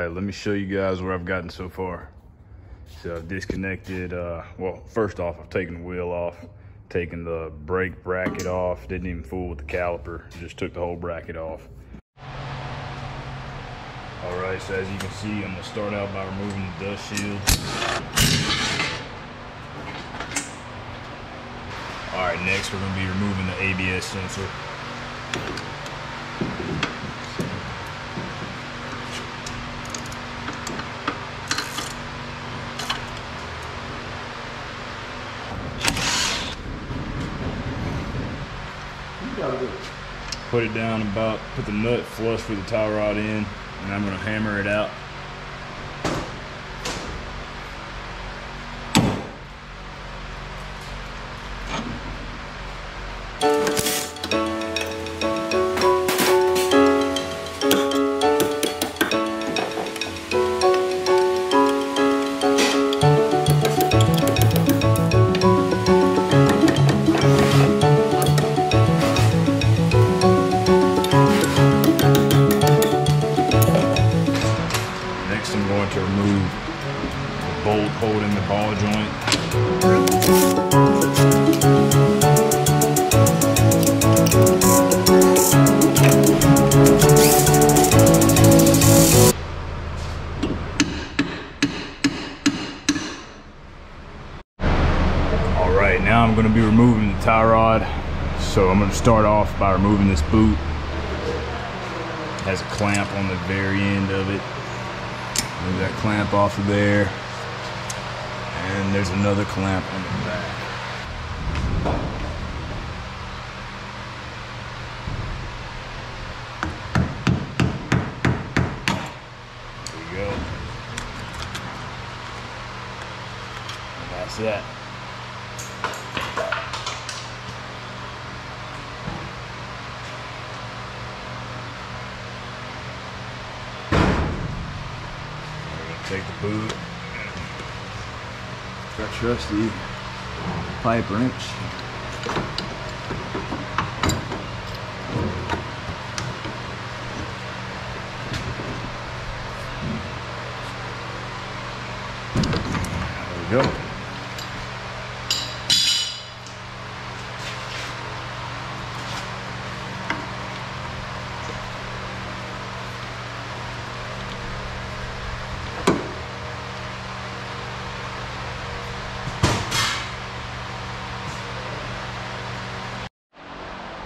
right, let me show you guys where I've gotten so far. So I've disconnected, well, first off, I've taken the wheel off, taken the brake bracket off, didn't even fool with the caliper, just took the whole bracket off. All right, so as you can see, I'm gonna start out by removing the dust shield. All right, next we're gonna be removing the ABS sensor. Put it down about, put the nut flush with the tie rod in, and I'm gonna hammer it out. I'm going to remove the bolt holding the ball joint. All right, now I'm going to be removing the tie rod. So I'm going to start off by removing this boot. It has a clamp on the very end of it. Move that clamp off of there, and there's another clamp on the back. There we go. And that's that. Take the boot, got trusty pipe wrench. There we go.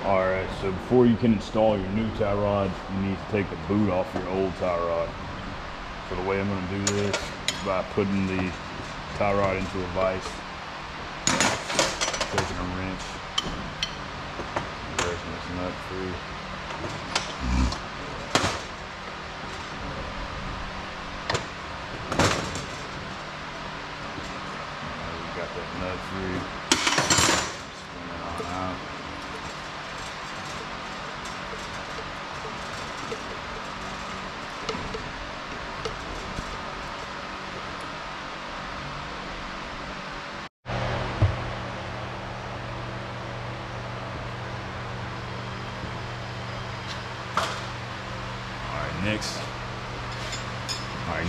Alright, so before you can install your new tie rod, you need to take the boot off your old tie rod. So the way I'm going to do this is by putting the tie rod into a vise, taking a wrench, breaking this nut free. We've got that nut free. Spin it on out.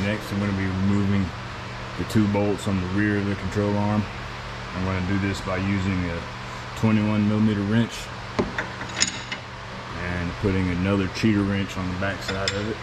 Next I'm going to be removing the two bolts on the rear of the control arm. I'm going to do this by using a 21mm wrench and putting another cheater wrench on the back side of it.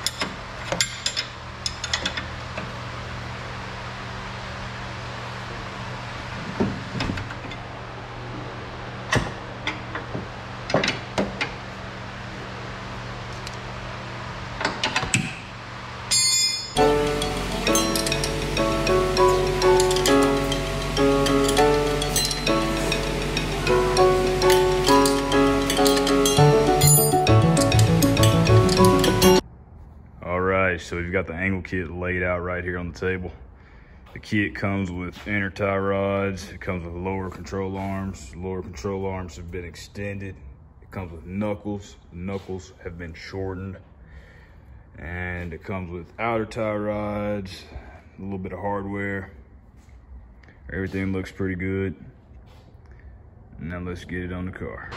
So we've got the angle kit laid out right here on the table. The kit comes with inner tie rods. It comes with lower control arms. Lower control arms have been extended. It comes with knuckles. The knuckles have been shortened. And it comes with outer tie rods, a little bit of hardware. Everything looks pretty good. Now let's get it on the car.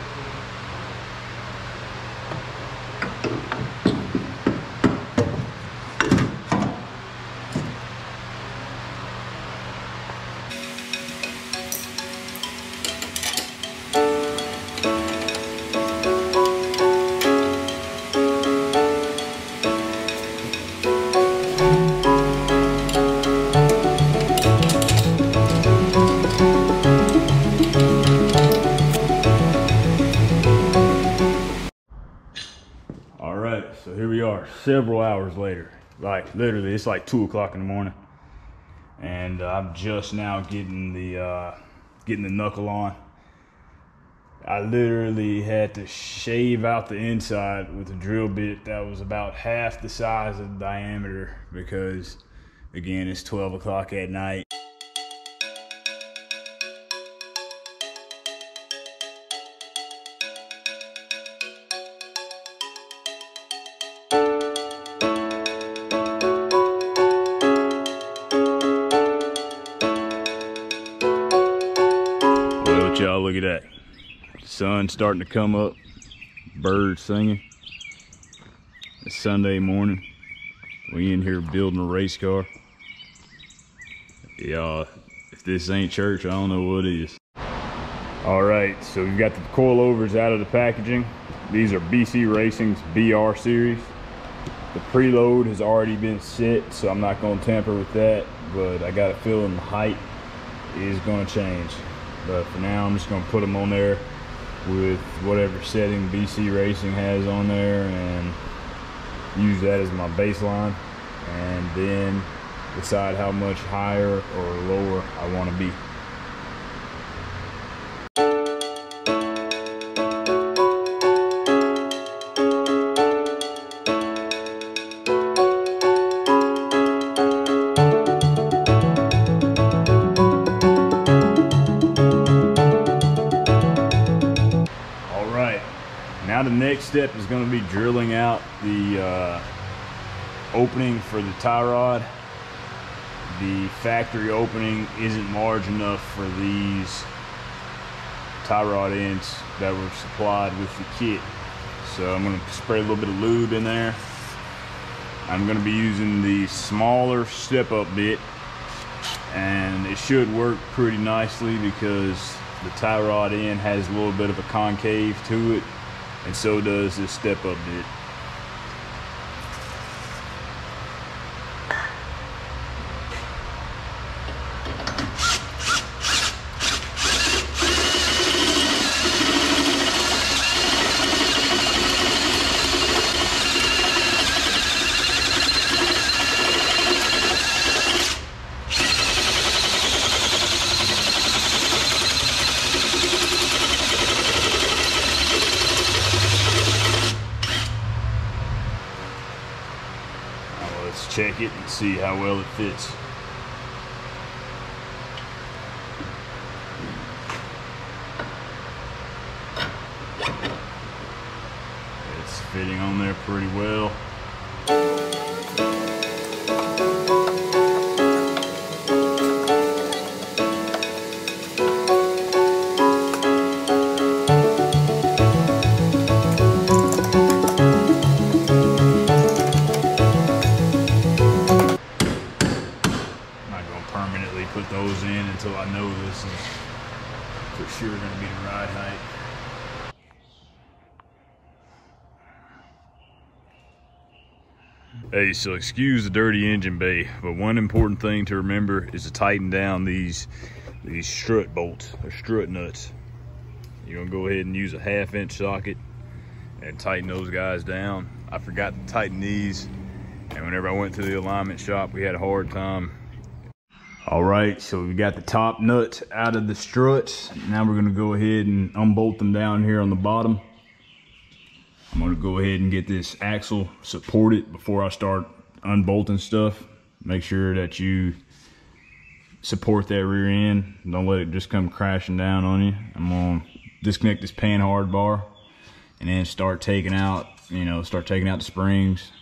several hours later. Like literally, it's like 2 o'clock in the morning, and I'm just now getting the knuckle on. I literally had to shave out the inside with a drill bit that was about half the size of the diameter because, again, it's 12 o'clock at night. Well, y'all, look at that. Sun starting to come up, birds singing. It's Sunday morning. We in here building a race car. Yeah, if this ain't church, I don't know what is. All right, so we've got the coilovers out of the packaging. These are BC Racing's BR series. The preload has already been set, so I'm not gonna tamper with that, but I got a feeling the height is gonna change. But for now, I'm just gonna put them on there with whatever setting BC Racing has on there and use that as my baseline, and then decide how much higher or lower I want to be. Now the next step is going to be drilling out the opening for the tie rod. The factory opening isn't large enough for these tie rod ends that were supplied with the kit. So I'm going to spray a little bit of lube in there. I'm going to be using the smaller step up bit, and it should work pretty nicely because the tie rod end has a little bit of a concave to it, and so does this step up bit. Let's check it and see how well it fits. It's fitting on there pretty well. Permanently put those in until I know this is for sure going to be the right height. Hey, so excuse the dirty engine bay, but one important thing to remember is to tighten down these strut bolts or strut nuts. You're gonna go ahead and use a 1/2 inch socket and tighten those guys down. I forgot to tighten these, and whenever I went to the alignment shop, we had a hard time. All right, so we got the top nuts out of the struts. Now we're gonna go ahead and unbolt them down here on the bottom. I'm gonna go ahead and get this axle supported before I start unbolting stuff. Make sure that you support that rear end. Don't let it just come crashing down on you. I'm gonna disconnect this pan hard bar and then start taking out, start taking out the springs.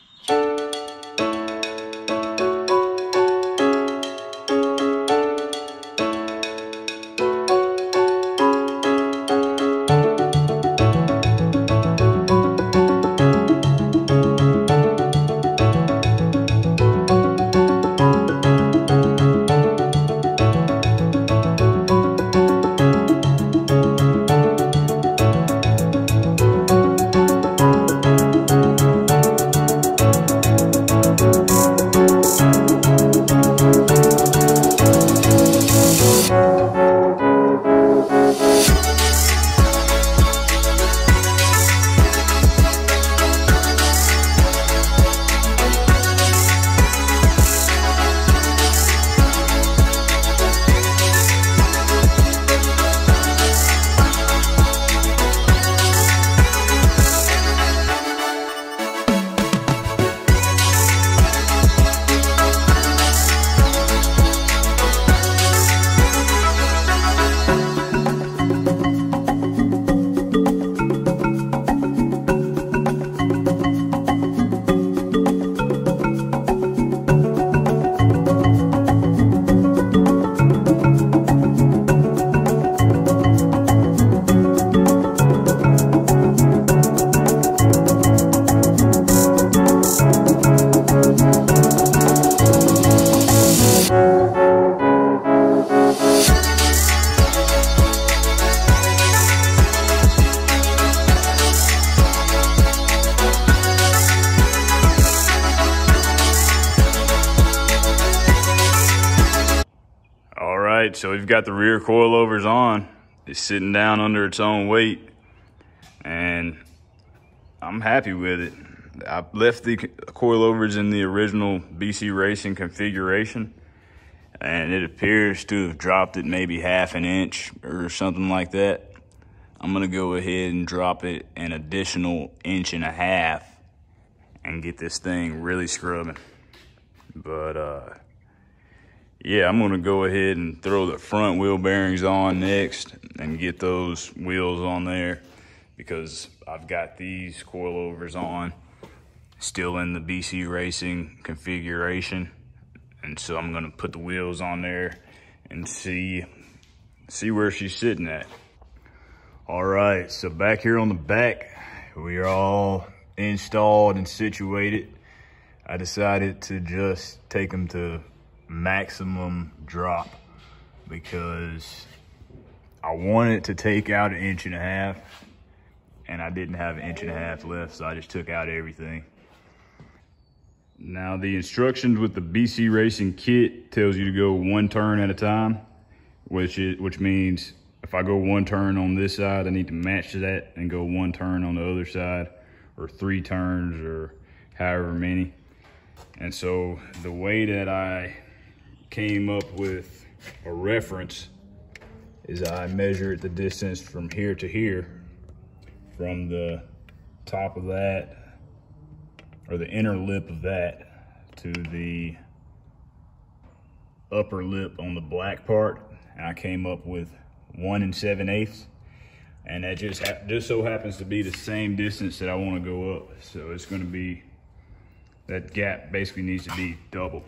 right, so we've got the rear coilovers on. It's sitting down under its own weight, and I'm happy with it. I left the coilovers in the original BC Racing configuration, and it appears to have dropped it maybe 1/2 inch or something like that. I'm gonna go ahead and drop it an additional 1.5 inches and get this thing really scrubbing. But yeah, I'm gonna go ahead and throw the front wheel bearings on next and get those wheels on there, because I've got these coilovers on still in the BC Racing configuration. And so I'm gonna put the wheels on there and see where she's sitting at. All right, so back here on the back, we are all installed and situated. I decided to just take them to maximum drop because I wanted to take out 1.5 inches, and I didn't have 1.5 inches left, so I just took out everything. Now the instructions with the BC Racing kit tells you to go 1 turn at a time, which means if I go 1 turn on this side, I need to match that and go 1 turn on the other side, or 3 turns, or however many. And so the way that I came up with a reference is I measured the distance from here to here, from the top of that, or the inner lip of that, to the upper lip on the black part, and I came up with 1 7/8, and that just so happens to be the same distance that I want to go up. So it's going to be, that gap basically needs to be double.